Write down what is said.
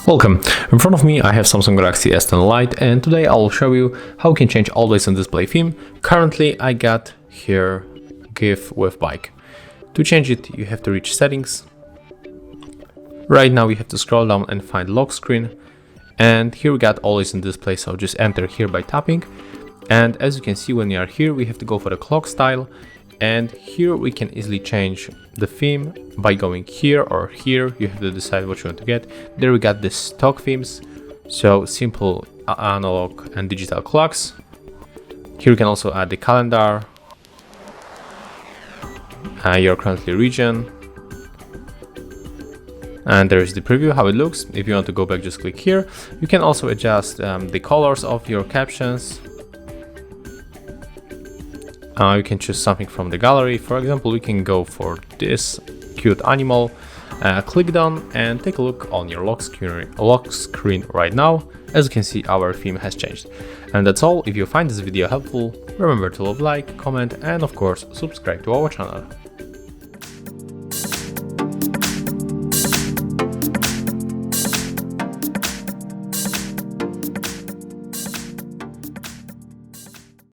Welcome. In front of me I have Samsung Galaxy S10 Lite, and today I'll show you how you can change always on display theme. Currently I got here GIF with bike. To change it you have to reach settings. Right now you have to scroll down and find lock screen, and here we got always on display, so just enter here by tapping. And as you can see, when you are here we have to go for the clock style, and here we can easily change the theme by going here or here. You have to decide what you want to get. There we got the stock themes, so simple analog and digital clocks. Here you can also add the calendar, your currently region, and there is the preview, how it looks. If you want to go back, just click here. You can also adjust the colors of your captions. You can choose something from the gallery. For example, we can go for this cute animal. Click down and take a look on your lock screen right now. As you can see, our theme has changed. And that's all. If you find this video helpful, remember to like, comment, and of course subscribe to our channel.